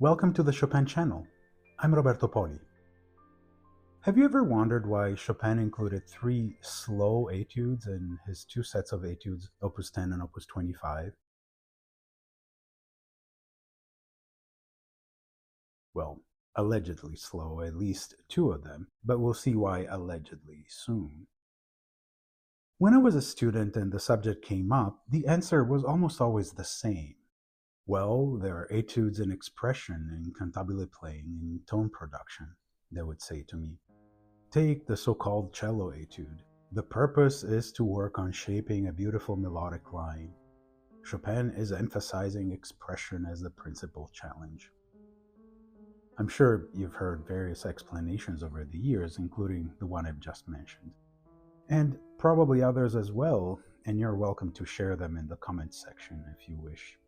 Welcome to the Chopin channel. I'm Roberto Poli. Have you ever wondered why Chopin included three slow etudes in his two sets of etudes, Opus 10 and Opus 25? Well, allegedly slow, at least two of them, but we'll see why allegedly soon. When I was a student and the subject came up, the answer was almost always the same. Well, there are etudes in expression, in cantabile playing, in tone production, they would say to me. Take the so-called cello etude. The purpose is to work on shaping a beautiful melodic line. Chopin is emphasizing expression as the principal challenge. I'm sure you've heard various explanations over the years, including the one I've just mentioned. And probably others as well, and you're welcome to share them in the comments section if you wish.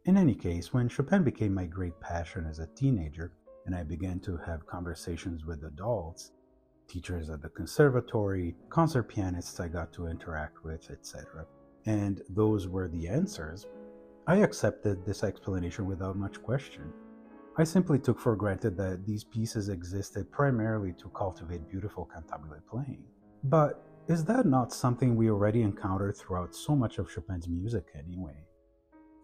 In any case, when Chopin became my great passion as a teenager, and I began to have conversations with adults, teachers at the conservatory, concert pianists I got to interact with, etc. And those were the answers. I accepted this explanation without much question. I simply took for granted that these pieces existed primarily to cultivate beautiful cantabile playing. But is that not something we already encountered throughout so much of Chopin's music anyway?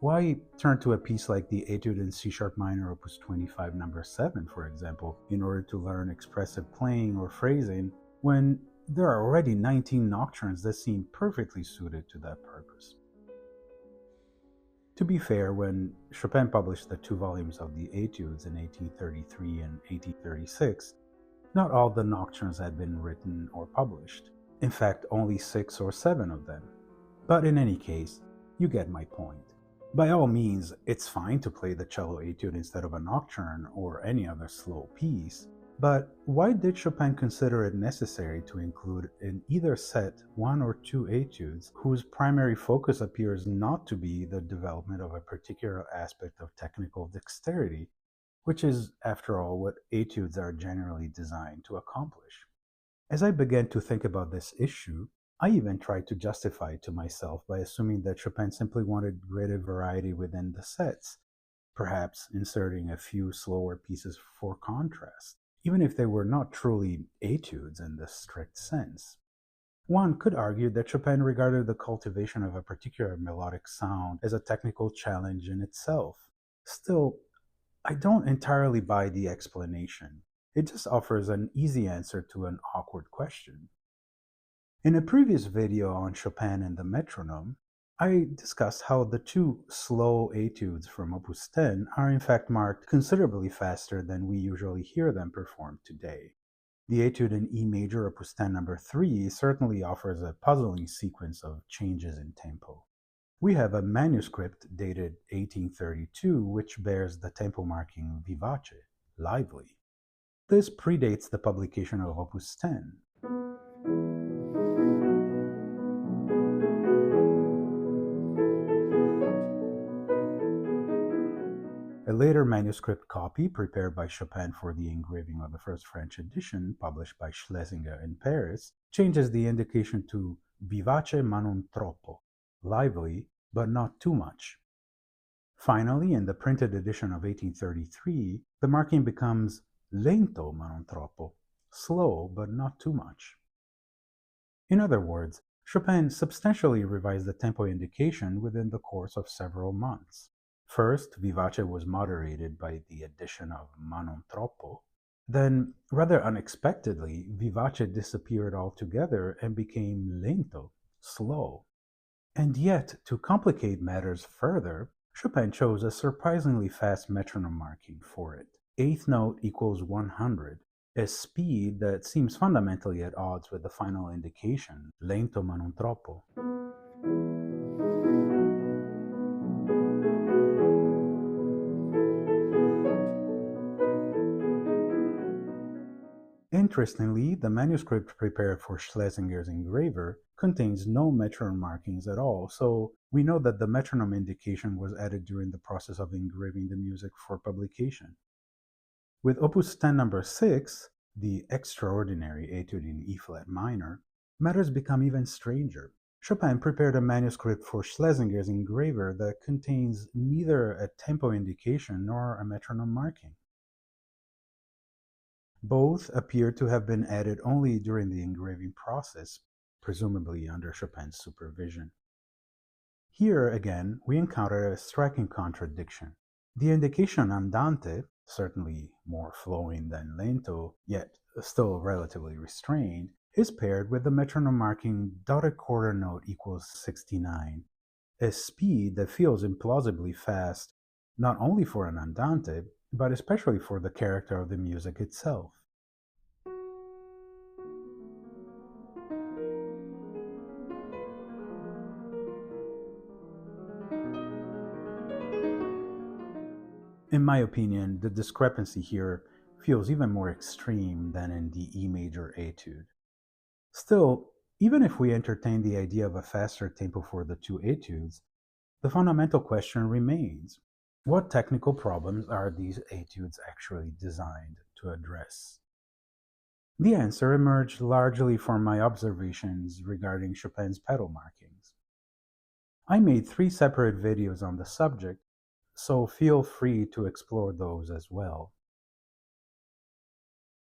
Why turn to a piece like the Etude in C-sharp minor Opus 25 number 7, for example, in order to learn expressive playing or phrasing, when there are already 19 nocturnes that seem perfectly suited to that purpose? To be fair, when Chopin published the two volumes of the Etudes in 1833 and 1836, not all the nocturnes had been written or published. In fact, only 6 or 7 of them. But in any case, you get my point. By all means, it's fine to play the cello etude instead of a nocturne or any other slow piece, but why did Chopin consider it necessary to include in either set one or two etudes whose primary focus appears not to be the development of a particular aspect of technical dexterity, which is, after all, what etudes are generally designed to accomplish? As I began to think about this issue, I even tried to justify it to myself by assuming that Chopin simply wanted greater variety within the sets, perhaps inserting a few slower pieces for contrast, even if they were not truly etudes in the strict sense. One could argue that Chopin regarded the cultivation of a particular melodic sound as a technical challenge in itself. Still, I don't entirely buy the explanation. It just offers an easy answer to an awkward question. In a previous video on Chopin and the metronome, I discussed how the two slow etudes from Opus 10 are in fact marked considerably faster than we usually hear them performed today. The etude in E major Opus 10 number 3 certainly offers a puzzling sequence of changes in tempo. We have a manuscript dated 1832 which bears the tempo marking vivace, lively. This predates the publication of Opus 10. A later manuscript copy, prepared by Chopin for the engraving of the first French edition, published by Schlesinger in Paris, changes the indication to vivace ma non troppo, lively, but not too much. Finally, in the printed edition of 1833, the marking becomes lento ma non troppo, slow, but not too much. In other words, Chopin substantially revised the tempo indication within the course of several months. First, vivace was moderated by the addition of ma non troppo. Then, rather unexpectedly, vivace disappeared altogether and became lento, slow. And yet, to complicate matters further, Chopin chose a surprisingly fast metronome marking for it. Eighth note equals 100, a speed that seems fundamentally at odds with the final indication, lento ma non troppo. Interestingly, the manuscript prepared for Schlesinger's engraver contains no metronome markings at all, so we know that the metronome indication was added during the process of engraving the music for publication. With Opus 10 number 6, the extraordinary etude in E-flat minor, matters become even stranger. Chopin prepared a manuscript for Schlesinger's engraver that contains neither a tempo indication nor a metronome marking. Both appear to have been added only during the engraving process, presumably under Chopin's supervision. Here, again, we encounter a striking contradiction. The indication andante, certainly more flowing than lento, yet still relatively restrained, is paired with the metronome marking dotted quarter note equals 69, a speed that feels implausibly fast, not only for an andante, but especially for the character of the music itself. In my opinion, the discrepancy here feels even more extreme than in the E major etude. Still, even if we entertain the idea of a faster tempo for the two etudes, the fundamental question remains: what technical problems are these etudes actually designed to address? The answer emerged largely from my observations regarding Chopin's pedal markings. I made 3 separate videos on the subject, so feel free to explore those as well.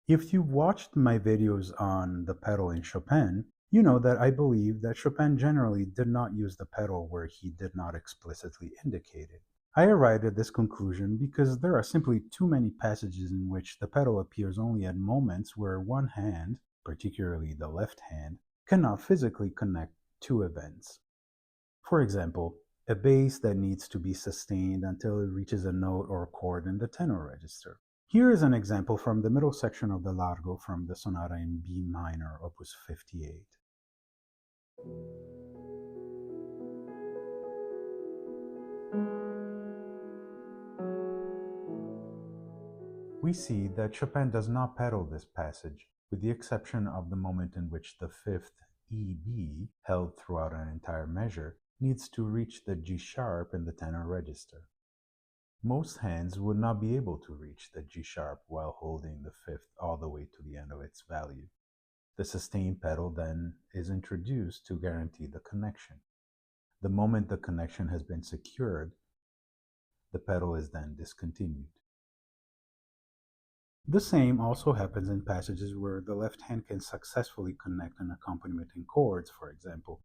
If you've watched my videos on the pedal in Chopin, you know that I believe that Chopin generally did not use the pedal where he did not explicitly indicate it. I arrived at this conclusion because there are simply too many passages in which the pedal appears only at moments where one hand, particularly the left hand, cannot physically connect two events. For example, a bass that needs to be sustained until it reaches a note or chord in the tenor register. Here is an example from the middle section of the Largo from the sonata in B minor, opus 58. We see that Chopin does not pedal this passage, with the exception of the moment in which the fifth EB, held throughout an entire measure, needs to reach the G sharp in the tenor register. Most hands would not be able to reach the G sharp while holding the fifth all the way to the end of its value. The sustain pedal then is introduced to guarantee the connection. The moment the connection has been secured, the pedal is then discontinued. The same also happens in passages where the left hand can successfully connect an accompaniment in chords, for example.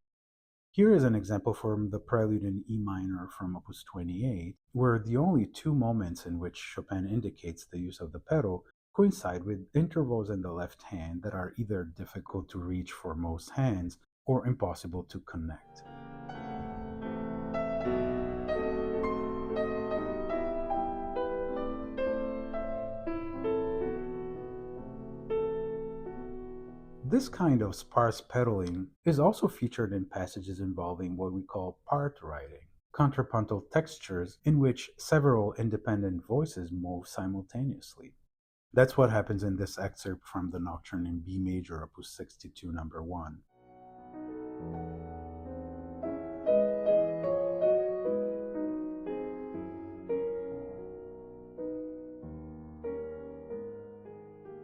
Here is an example from the prelude in E minor from opus 28, where the only 2 moments in which Chopin indicates the use of the pedal coincide with intervals in the left hand that are either difficult to reach for most hands or impossible to connect. This kind of sparse pedaling is also featured in passages involving what we call part writing, contrapuntal textures in which several independent voices move simultaneously. That's what happens in this excerpt from the Nocturne in B major, opus 62, number 1.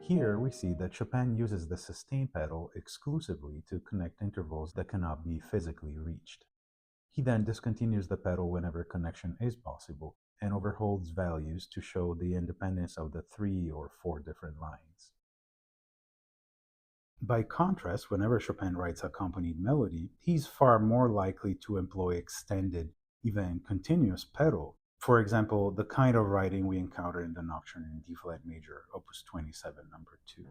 Here we see that Chopin uses the sustain pedal exclusively to connect intervals that cannot be physically reached. He then discontinues the pedal whenever connection is possible, and overholds values to show the independence of the 3 or 4 different lines. By contrast, whenever Chopin writes accompanied melody, he's far more likely to employ extended, even continuous pedal. For example, the kind of writing we encounter in the Nocturne in D-flat major, opus 27, number 2.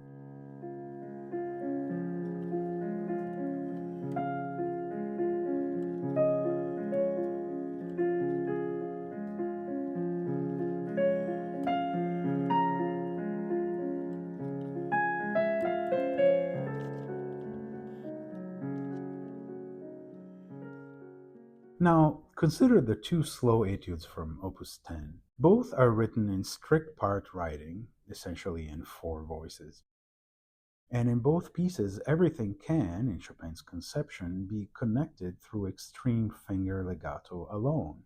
Now, consider the 2 slow etudes from opus 10. Both are written in strict part writing, essentially in 4 voices. And in both pieces, everything can, in Chopin's conception, be connected through extreme finger legato alone.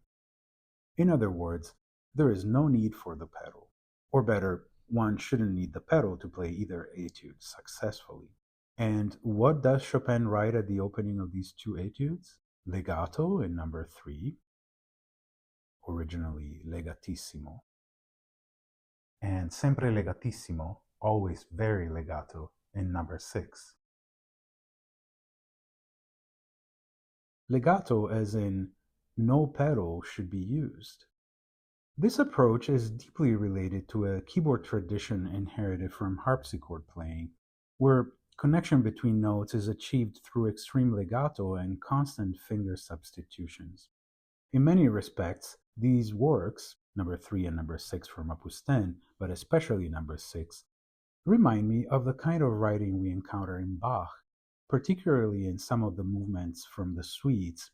In other words, there is no need for the pedal. Or better, one shouldn't need the pedal to play either etude successfully. And what does Chopin write at the opening of these two etudes? Legato in number 3, originally legatissimo, and sempre legatissimo, always very legato, in number 6. Legato as in no pedal should be used. This approach is deeply related to a keyboard tradition inherited from harpsichord playing, where connection between notes is achieved through extreme legato and constant finger substitutions. In many respects, these works, number 3 and number 6 from Opus 10, but especially number 6, remind me of the kind of writing we encounter in Bach, particularly in some of the movements from the suites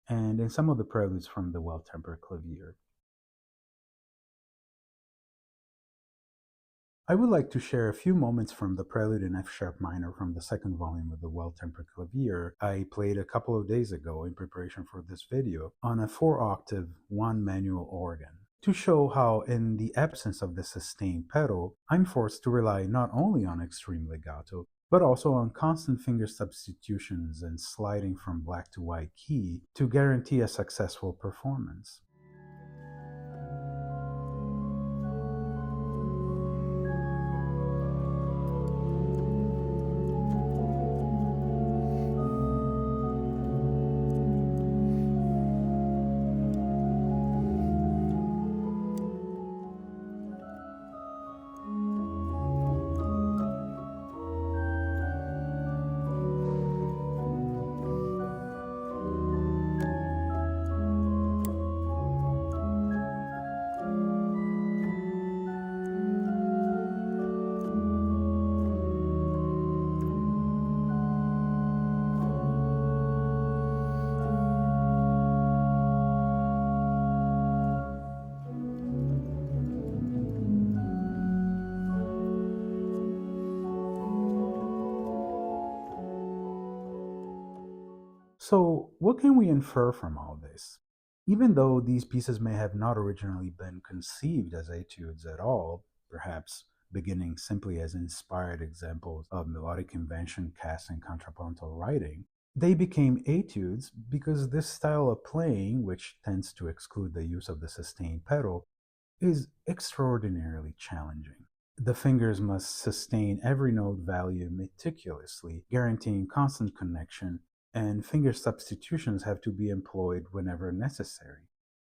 and in some of the preludes from the Well-Tempered Clavier. I would like to share a few moments from the Prelude in F sharp minor from the second volume of the Well-Tempered Clavier I played a couple of days ago in preparation for this video on a 4-octave one manual organ, to show how in the absence of the sustained pedal, I'm forced to rely not only on extreme legato, but also on constant finger substitutions and sliding from black to white key to guarantee a successful performance. So, what can we infer from all this? Even though these pieces may have not originally been conceived as etudes at all, perhaps beginning simply as inspired examples of melodic convention cast in contrapuntal writing, they became etudes because this style of playing, which tends to exclude the use of the sustained pedal, is extraordinarily challenging. The fingers must sustain every note value meticulously, guaranteeing constant connection, and finger substitutions have to be employed whenever necessary.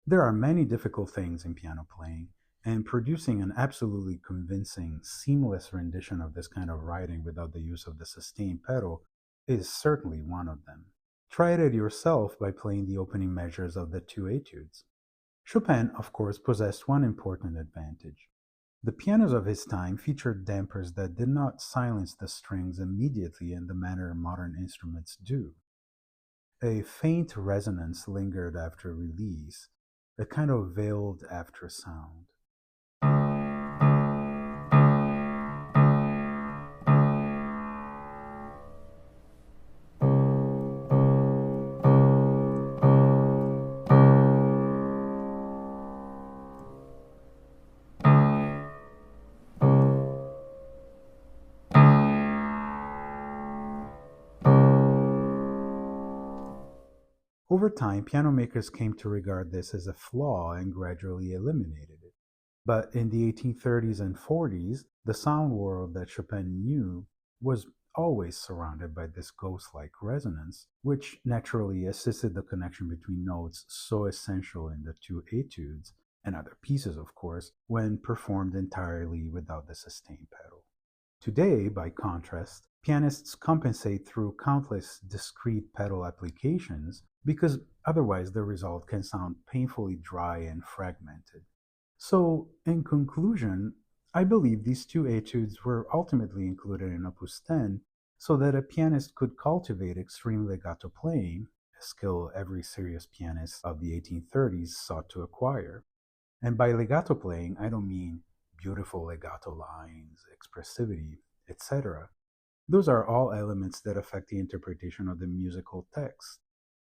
There are many difficult things in piano playing, and producing an absolutely convincing, seamless rendition of this kind of writing without the use of the sustained pedal is certainly one of them. Try it yourself by playing the opening measures of the two etudes. Chopin, of course, possessed one important advantage. The pianos of his time featured dampers that did not silence the strings immediately in the manner modern instruments do. A faint resonance lingered after release, a kind of veiled after sound. Over time, piano makers came to regard this as a flaw and gradually eliminated it. But in the 1830s and 40s, the sound world that Chopin knew was always surrounded by this ghost-like resonance, which naturally assisted the connection between notes so essential in the two etudes, and other pieces, of course, when performed entirely without the sustained pedal. Today, by contrast, pianists compensate through countless discrete pedal applications because otherwise the result can sound painfully dry and fragmented. So, in conclusion, I believe these two etudes were ultimately included in Opus 10 so that a pianist could cultivate extreme legato playing, a skill every serious pianist of the 1830s sought to acquire. And by legato playing, I don't mean beautiful legato lines, expressivity, etc. Those are all elements that affect the interpretation of the musical text.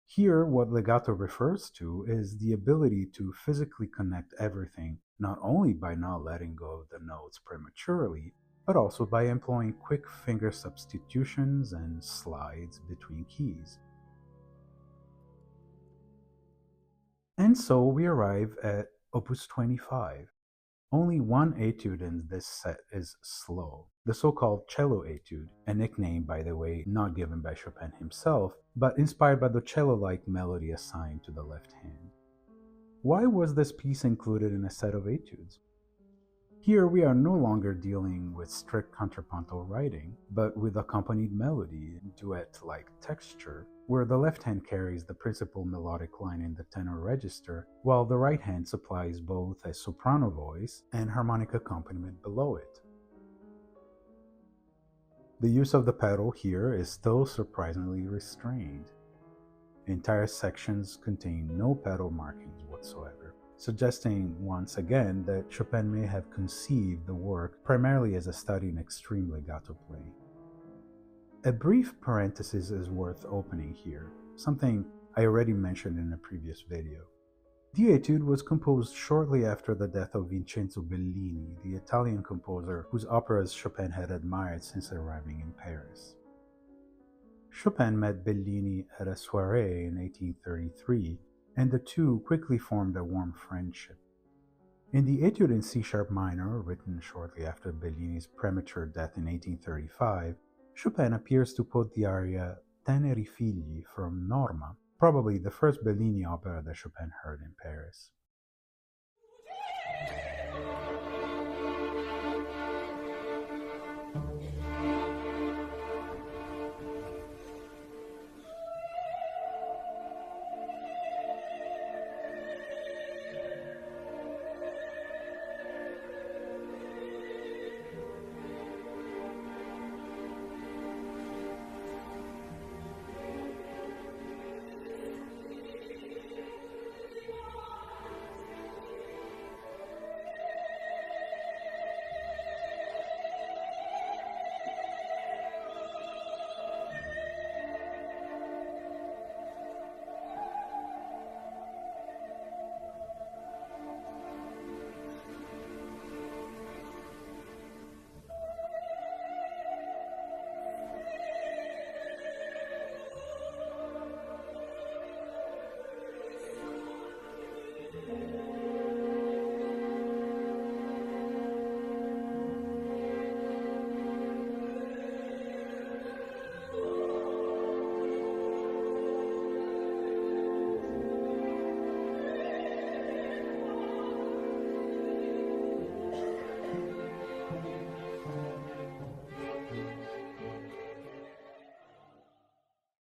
Here, what legato refers to is the ability to physically connect everything, not only by not letting go of the notes prematurely, but also by employing quick finger substitutions and slides between keys. And so we arrive at Opus 25. Only one etude in this set is slow, the so-called cello etude, a nickname, by the way, not given by Chopin himself, but inspired by the cello-like melody assigned to the left hand. Why was this piece included in a set of etudes? Here we are no longer dealing with strict contrapuntal writing, but with accompanied melody, duet-like texture, where the left hand carries the principal melodic line in the tenor register, while the right hand supplies both a soprano voice and harmonic accompaniment below it. The use of the pedal here is still surprisingly restrained. Entire sections contain no pedal markings whatsoever, suggesting once again that Chopin may have conceived the work primarily as a study in extreme legato playing. A brief parenthesis is worth opening here, something I already mentioned in a previous video. The etude was composed shortly after the death of Vincenzo Bellini, the Italian composer whose operas Chopin had admired since arriving in Paris. Chopin met Bellini at a soirée in 1833, and the two quickly formed a warm friendship. In the etude in C-sharp minor, written shortly after Bellini's premature death in 1835, Chopin appears to quote the aria Teneri figli from Norma, probably the first Bellini opera that Chopin heard in Paris.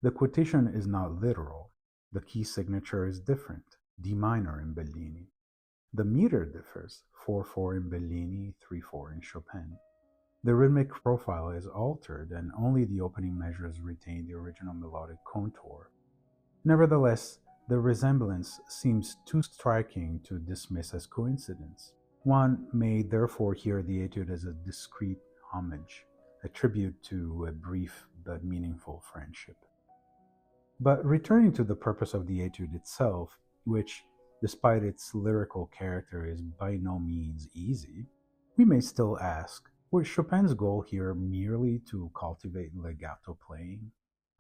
The quotation is not literal. The key signature is different, D minor in Bellini. The meter differs, 4/4 in Bellini, 3/4 in Chopin. The rhythmic profile is altered, and only the opening measures retain the original melodic contour. Nevertheless, the resemblance seems too striking to dismiss as coincidence. One may therefore hear the etude as a discreet homage, a tribute to a brief but meaningful friendship. But returning to the purpose of the etude itself, which, despite its lyrical character, is by no means easy, we may still ask, was Chopin's goal here merely to cultivate legato playing?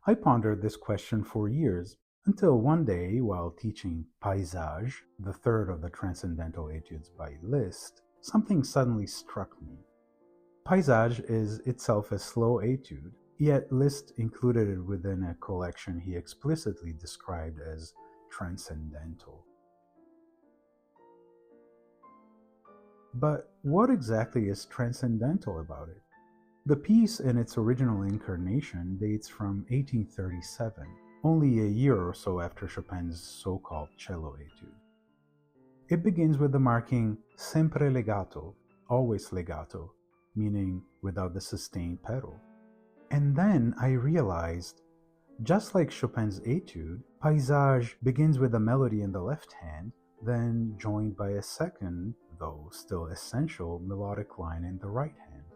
I pondered this question for years, until one day, while teaching Paysage, the third of the transcendental etudes by Liszt, something suddenly struck me. Paysage is itself a slow etude, yet Liszt included it within a collection he explicitly described as transcendental. But what exactly is transcendental about it? The piece in its original incarnation dates from 1837, only a year or so after Chopin's so-called cello etude. It begins with the marking sempre legato, always legato, meaning without the sustained pedal. And then I realized, just like Chopin's etude, Paysage begins with a melody in the left hand, then joined by a second, though still essential, melodic line in the right hand.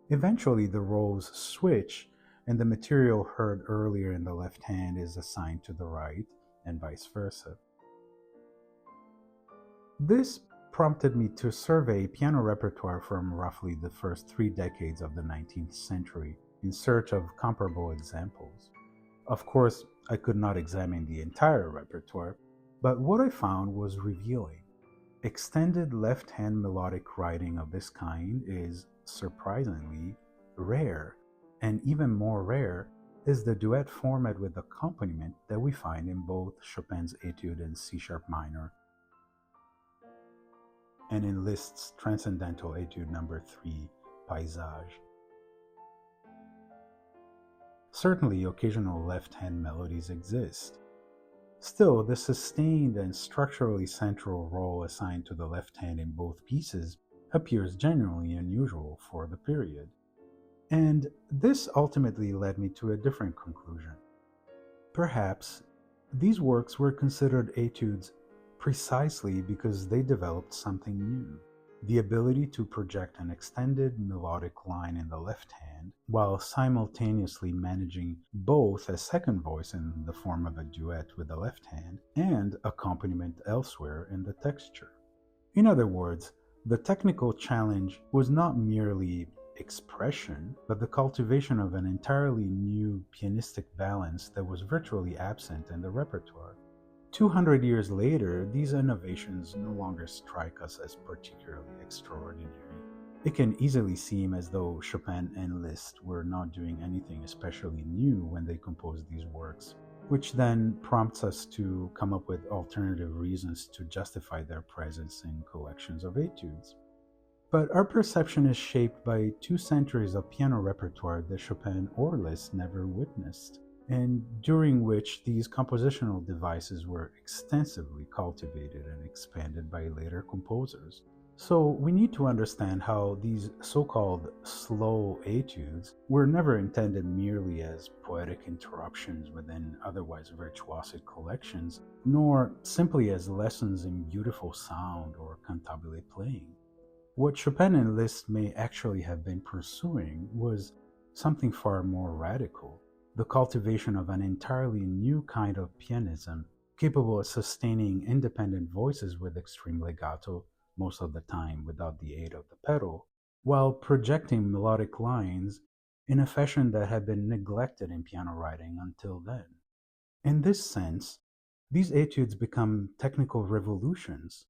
Eventually the roles switch, and the material heard earlier in the left hand is assigned to the right, and vice versa. This prompted me to survey piano repertoire from roughly the first 3 decades of the 19th century in search of comparable examples. Of course, I could not examine the entire repertoire, but what I found was revealing. Extended left-hand melodic writing of this kind is surprisingly rare, and even more rare is the duet format with accompaniment that we find in both Chopin's Etude in C-sharp minor and in Liszt's Transcendental Etude No. 3, Paysage. Certainly, occasional left-hand melodies exist. Still, the sustained and structurally central role assigned to the left hand in both pieces appears genuinely unusual for the period. And this ultimately led me to a different conclusion. Perhaps these works were considered etudes precisely because they developed something new. The ability to project an extended melodic line in the left hand while simultaneously managing both a second voice in the form of a duet with the left hand and accompaniment elsewhere in the texture. In other words, the technical challenge was not merely expression, but the cultivation of an entirely new pianistic balance that was virtually absent in the repertoire. 200 years later, these innovations no longer strike us as particularly extraordinary. It can easily seem as though Chopin and Liszt were not doing anything especially new when they composed these works, which then prompts us to come up with alternative reasons to justify their presence in collections of etudes. But our perception is shaped by 2 centuries of piano repertoire that Chopin or Liszt never witnessed, and during which these compositional devices were extensively cultivated and expanded by later composers. So we need to understand how these so-called slow etudes were never intended merely as poetic interruptions within otherwise virtuosic collections, nor simply as lessons in beautiful sound or cantabile playing. What Chopin and Liszt may actually have been pursuing was something far more radical: the cultivation of an entirely new kind of pianism, capable of sustaining independent voices with extreme legato, most of the time without the aid of the pedal, while projecting melodic lines in a fashion that had been neglected in piano writing until then. In this sense, these etudes become technical revolutions,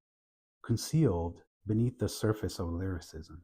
concealed beneath the surface of lyricism.